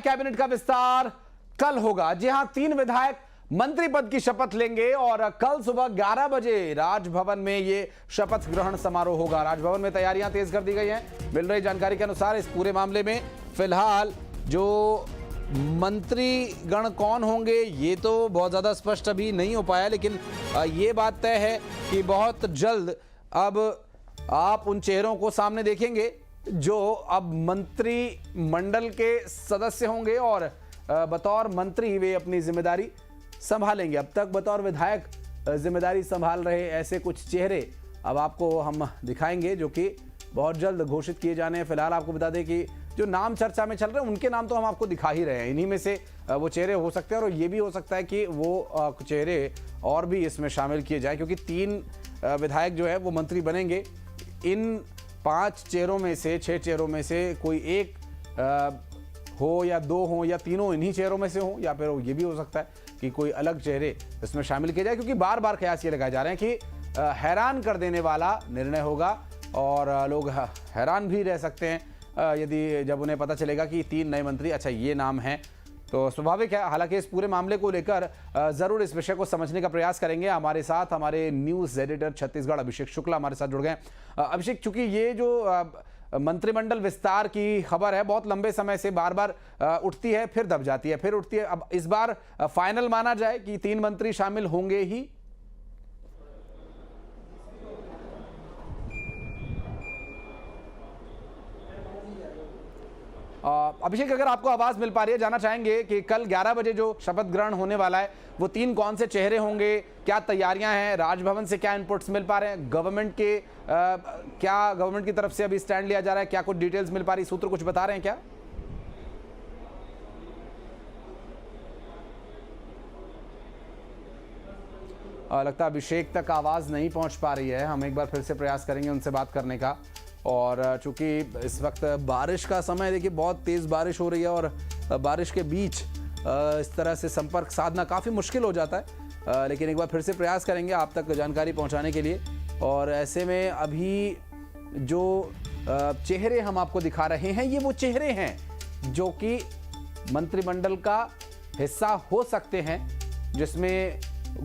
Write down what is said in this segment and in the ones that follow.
Cabinet का विस्तार कल होगा। जी हां, 3 विधायक मंत्री पद की शपथ लेंगे और कल सुबह 11 बजे राजभवन में ये शपथ ग्रहण समारोह होगा। राजभवन में तैयारियां तेज कर दी गई हैं। मिल रही जानकारी के अनुसार इस पूरे मामले में फिलहाल जो मंत्रीगण कौन होंगे ये तो बहुत ज्यादा स्पष्ट अभी नहीं हो पाया, लेकिन ये बात तय है कि बहुत जल्द अब आप उन चेहरों को सामने देखेंगे जो अब मंत्रिमंडल के सदस्य होंगे और बतौर मंत्री वे अपनी जिम्मेदारी संभालेंगे। अब तक बतौर विधायक जिम्मेदारी संभाल रहे ऐसे कुछ चेहरे अब आपको हम दिखाएंगे जो कि बहुत जल्द घोषित किए जाने हैं। फिलहाल आपको बता दें कि जो नाम चर्चा में चल रहे हैं उनके नाम तो हम आपको दिखा ही रहे हैं। इन्हीं में से वो चेहरे हो सकते हैं और ये भी हो सकता है कि वो चेहरे और भी इसमें शामिल किए जाए, क्योंकि 3 विधायक जो है वो मंत्री बनेंगे। इन 5 चेहरों में से 6 चेहरों में से कोई एक हो या 2 हो या तीनों इन्हीं चेहरों में से हो, या फिर ये भी हो सकता है कि कोई अलग चेहरे इसमें शामिल किए जाए, क्योंकि बार बार कयास ये लगाए जा रहे हैं कि हैरान कर देने वाला निर्णय होगा और लोग हैरान भी रह सकते हैं यदि जब उन्हें पता चलेगा कि 3 नए मंत्री अच्छा ये नाम है। तो स्वाभाविक है। हालांकि इस पूरे मामले को लेकर जरूर इस विषय को समझने का प्रयास करेंगे। हमारे साथ हमारे न्यूज एडिटर छत्तीसगढ़ अभिषेक शुक्ला हमारे साथ जुड़ गए। अभिषेक, चूंकि ये जो मंत्रिमंडल विस्तार की खबर है बहुत लंबे समय से बार बार उठती है, फिर दब जाती है, फिर उठती है, अब इस बार फाइनल माना जाए कि 3 मंत्री शामिल होंगे ही? अभिषेक, अगर आपको आवाज मिल पा रही है, जाना चाहेंगे कि कल 11 बजे जो शपथ ग्रहण होने वाला है वो 3 कौन से चेहरे होंगे, क्या तैयारियां हैं, राजभवन से क्या इनपुट्स मिल पा रहे हैं, गवर्नमेंट के क्या गवर्नमेंट की तरफ से अभी स्टैंड लिया जा रहा है, क्या कुछ डिटेल्स मिल पा रही, सूत्र कुछ बता रहे हैं क्या? लगता है अभिषेक तक आवाज नहीं पहुंच पा रही है। हम एक बार फिर से प्रयास करेंगे उनसे बात करने का। और चूंकि इस वक्त बारिश का समय, देखिए बहुत तेज़ बारिश हो रही है और बारिश के बीच इस तरह से संपर्क साधना काफ़ी मुश्किल हो जाता है, लेकिन एक बार फिर से प्रयास करेंगे आप तक जानकारी पहुंचाने के लिए। और ऐसे में अभी जो चेहरे हम आपको दिखा रहे हैं ये वो चेहरे हैं जो कि मंत्रिमंडल का हिस्सा हो सकते हैं, जिसमें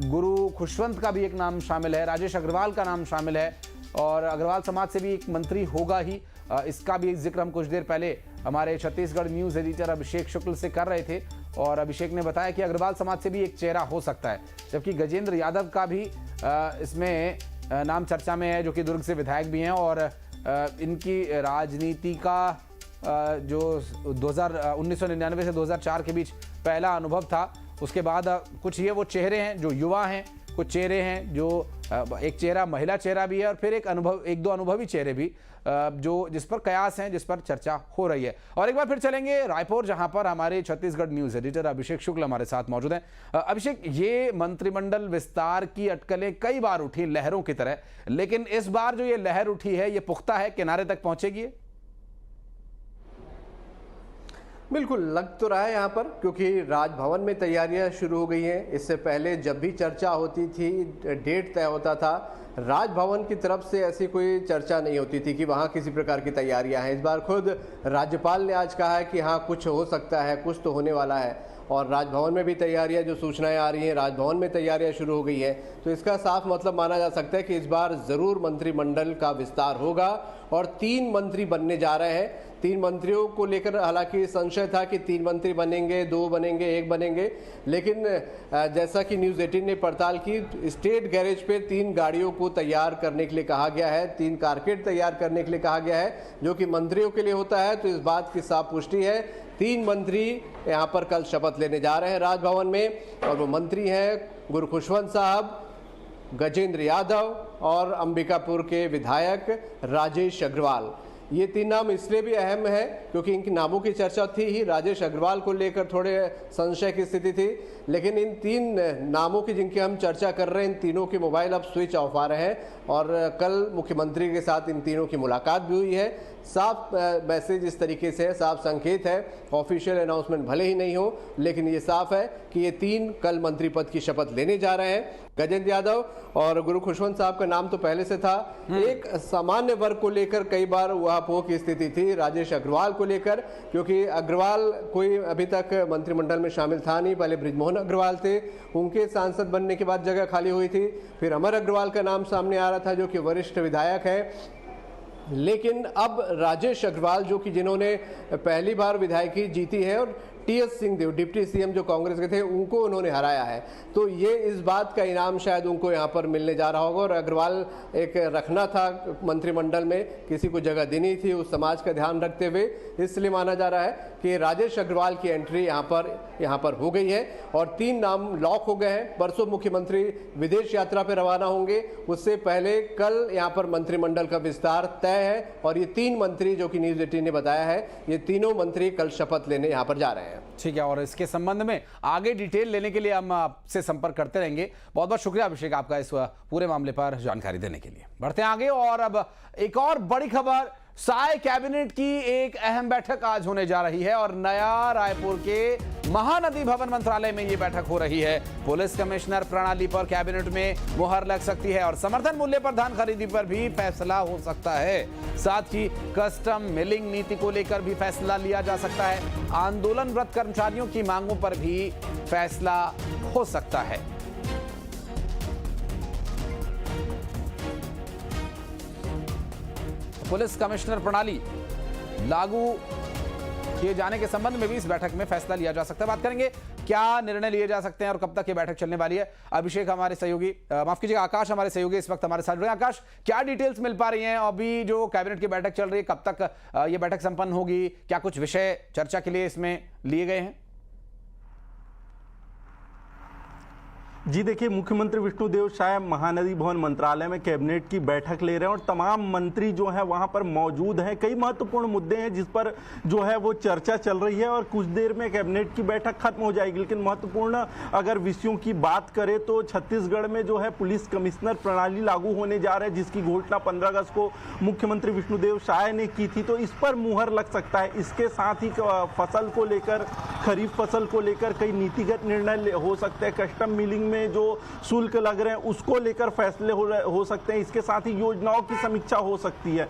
गुरु खुशवंत का भी एक नाम शामिल है, राजेश अग्रवाल का नाम शामिल है और अग्रवाल समाज से भी एक मंत्री होगा ही। इसका भी जिक्र हम कुछ देर पहले हमारे छत्तीसगढ़ न्यूज़ एडिटर अभिषेक शुक्ल से कर रहे थे और अभिषेक ने बताया कि अग्रवाल समाज से भी एक चेहरा हो सकता है, जबकि गजेंद्र यादव का भी इसमें नाम चर्चा में है, जो कि दुर्ग से विधायक भी हैं और इनकी राजनीति का जो 1999 से 2004 के बीच पहला अनुभव था। उसके बाद कुछ ये वो चेहरे हैं जो युवा हैं, कुछ चेहरे हैं जो एक चेहरा महिला चेहरा भी है और फिर एक दो अनुभवी चेहरे भी जो जिस पर कयास हैं, जिस पर चर्चा हो रही है। और एक बार फिर चलेंगे रायपुर, जहां पर हमारे छत्तीसगढ़ न्यूज एडिटर अभिषेक शुक्ल हमारे साथ मौजूद हैं। अभिषेक, ये मंत्रिमंडल विस्तार की अटकलें कई बार उठी लहरों की तरह, लेकिन इस बार जो ये लहर उठी है ये पुख्ता है, किनारे तक पहुंचेगी? बिल्कुल लग तो रहा है यहाँ पर, क्योंकि राजभवन में तैयारियां शुरू हो गई हैं। इससे पहले जब भी चर्चा होती थी, डेट तय होता था, राजभवन की तरफ से ऐसी कोई चर्चा नहीं होती थी कि वहाँ किसी प्रकार की तैयारियां हैं। इस बार खुद राज्यपाल ने आज कहा है कि हाँ कुछ हो सकता है, कुछ तो होने वाला है। और राजभवन में भी तैयारियां, जो सूचनाएं आ रही हैं, राजभवन में तैयारियां शुरू हो गई हैं। तो इसका साफ मतलब माना जा सकता है कि इस बार ज़रूर मंत्रिमंडल का विस्तार होगा और 3 मंत्री बनने जा रहे हैं। 3 मंत्रियों को लेकर हालांकि संशय था कि 3 मंत्री बनेंगे, 2 बनेंगे, 1 बनेंगे, लेकिन जैसा कि न्यूज़ 18 ने पड़ताल की, स्टेट गैरेज पे 3 गाड़ियों को तैयार करने के लिए कहा गया है, 3 कारकेड तैयार करने के लिए कहा गया है, जो कि मंत्रियों के लिए होता है। तो इस बात की साफ पुष्टि है। 3 मंत्री यहाँ पर कल शपथ लेने जा रहे हैं राजभवन में और वो मंत्री हैं गुरु खुशवंत साहब, गजेंद्र यादव और अंबिकापुर के विधायक राजेश अग्रवाल। ये 3 नाम इसलिए भी अहम है क्योंकि इनके नामों की चर्चा थी ही। राजेश अग्रवाल को लेकर थोड़े संशय की स्थिति थी, लेकिन इन 3 नामों की जिनकी हम चर्चा कर रहे हैं, इन तीनों के मोबाइल अब स्विच ऑफ आ रहे हैं और कल मुख्यमंत्री के साथ इन तीनों की मुलाकात भी हुई है। साफ मैसेज इस तरीके से है, साफ संकेत है, ऑफिशियल अनाउंसमेंट भले ही नहीं हो, लेकिन ये साफ है कि ये 3 कल मंत्री पद की शपथ लेने जा रहे हैं। गजेंद्र यादव और गुरु खुशवंत साहब का नाम तो पहले से था। एक सामान्य वर्ग को लेकर कई बार वह ऊहापोह की स्थिति थी राजेश अग्रवाल को लेकर, क्योंकि अग्रवाल कोई अभी तक मंत्रिमंडल में शामिल था नहीं। पहले बृजमोहन अग्रवाल थे, उनके सांसद बनने के बाद जगह खाली हुई थी। फिर अमर अग्रवाल का नाम सामने आ रहा था जो कि वरिष्ठ विधायक है, लेकिन अब राजेश अग्रवाल जो कि जिन्होंने पहली बार विधायकी जीती है और टीएस सिंहदेव डिप्टी सीएम जो कांग्रेस के थे उनको उन्होंने हराया है, तो ये इस बात का इनाम शायद उनको यहाँ पर मिलने जा रहा होगा। और अग्रवाल एक रखना था मंत्रिमंडल में, किसी को जगह देनी थी उस समाज का ध्यान रखते हुए, इसलिए माना जा रहा है कि राजेश अग्रवाल की एंट्री यहाँ पर हो गई है और 3 नाम लॉक हो गए हैं। परसों मुख्यमंत्री विदेश यात्रा पर रवाना होंगे, उससे पहले कल यहाँ पर मंत्रिमंडल का विस्तार तय है और ये 3 मंत्री जो कि न्यूज 18 ने बताया है, ये तीनों मंत्री कल शपथ लेने यहाँ पर जा रहे हैं। ठीक है, और इसके संबंध में आगे डिटेल लेने के लिए हम आपसे संपर्क करते रहेंगे। बहुत बहुत शुक्रिया अभिषेक आपका इस पूरे मामले पर जानकारी देने के लिए। बढ़ते हैं आगे और अब एक और बड़ी खबर, साय कैबिनेट की एक अहम बैठक आज होने जा रही है और नया रायपुर के महानदी भवन मंत्रालय में यह बैठक हो रही है। पुलिस कमिश्नर प्रणाली पर कैबिनेट में मुहर लग सकती है और समर्थन मूल्य पर धान खरीदी पर भी फैसला हो सकता है। साथ ही कस्टम मिलिंग नीति को लेकर भी फैसला लिया जा सकता है। आंदोलनरत कर्मचारियों की मांगों पर भी फैसला हो सकता है। पुलिस कमिश्नर प्रणाली लागू किए जाने के संबंध में भी इस बैठक में फैसला लिया जा सकता है। बात करेंगे क्या निर्णय लिए जा सकते हैं और कब तक ये बैठक चलने वाली है। अभिषेक हमारे सहयोगी, माफ कीजिएगा आकाश हमारे सहयोगी इस वक्त हमारे साथ जुड़े। आकाश, क्या डिटेल्स मिल पा रही हैं? अभी जो कैबिनेट की बैठक चल रही है, कब तक ये बैठक संपन्न होगी? क्या कुछ विषय चर्चा के लिए इसमें लिए गए हैं? जी देखिए, मुख्यमंत्री विष्णुदेव साय महानदी भवन मंत्रालय में कैबिनेट की बैठक ले रहे हैं और तमाम मंत्री जो हैं वहां पर मौजूद हैं। कई महत्वपूर्ण मुद्दे हैं जिस पर जो है वो चर्चा चल रही है और कुछ देर में कैबिनेट की बैठक खत्म हो जाएगी। लेकिन महत्वपूर्ण अगर विषयों की बात करें तो छत्तीसगढ़ में जो है पुलिस कमिश्नर प्रणाली लागू होने जा रहा है, जिसकी घोषणा 15 अगस्त को मुख्यमंत्री विष्णुदेव साय ने की थी, तो इस पर मुहर लग सकता है। इसके साथ ही फसल को लेकर, खरीफ फसल को लेकर कई नीतिगत निर्णय हो सकते हैं। कस्टम मिलिंग में जो शुल्क लग रहे हैं उसको लेकर फैसले हो सकते हैं। इसके साथ ही योजनाओं की समीक्षा हो सकती है,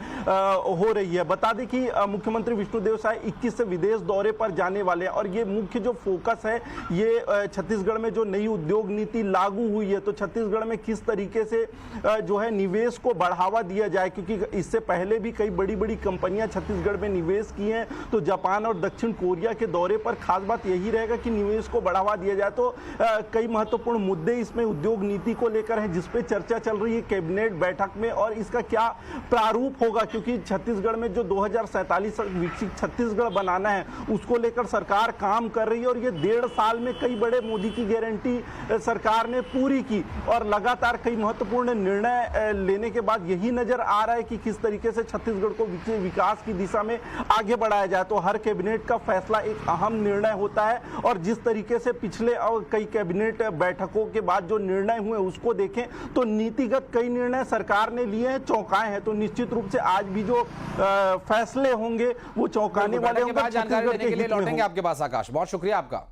हो रही है। बता दें कि मुख्यमंत्री विष्णुदेव साय 21 से विदेश दौरे पर जाने वाले हैं और ये मुख्य जो फोकस है ये छत्तीसगढ़ में जो नई उद्योग नीति लागू हुई है तो छत्तीसगढ़ में किस तरीके से जो है निवेश को बढ़ावा दिया जाए, क्योंकि इससे पहले भी कई बड़ी बड़ी कंपनियां छत्तीसगढ़ में निवेश की हैं। तो जापान और दक्षिण कोरिया के दौरे पर खास बात यही रहेगा कि निवेश को बढ़ावा दिया जाए। तो कई महत्वपूर्ण मुद्दे इसमें उद्योग नीति को लेकर है जिस पे चर्चा चल रही है कैबिनेट बैठक में, और इसका क्या प्रारूप होगा, क्योंकि छत्तीसगढ़ में जो 2047 विकसित छत्तीसगढ़ बनाना है उसको लेकर सरकार काम कर रही है और ये 1.5 साल में कई बड़े मोदी की गारंटी सरकार ने पूरी की और लगातार कई महत्वपूर्ण निर्णय लेने के बाद यही नजर आ रहा है कि किस तरीके से छत्तीसगढ़ को विकास की दिशा में आगे बढ़ाया जाए। तो हर कैबिनेट का फैसला एक अहम निर्णय होता है और जिस तरीके से पिछले और कई कैबिनेट बैठकों के बाद जो निर्णय हुए उसको देखें तो नीतिगत कई निर्णय सरकार ने लिए हैं, चौंकाए हैं। तो निश्चित रूप से आज भी जो फैसले होंगे वो चौंकाने वाले होंगे। जानकारी देने के लिए लौटेंगे आपके पास आकाश, बहुत शुक्रिया आपका।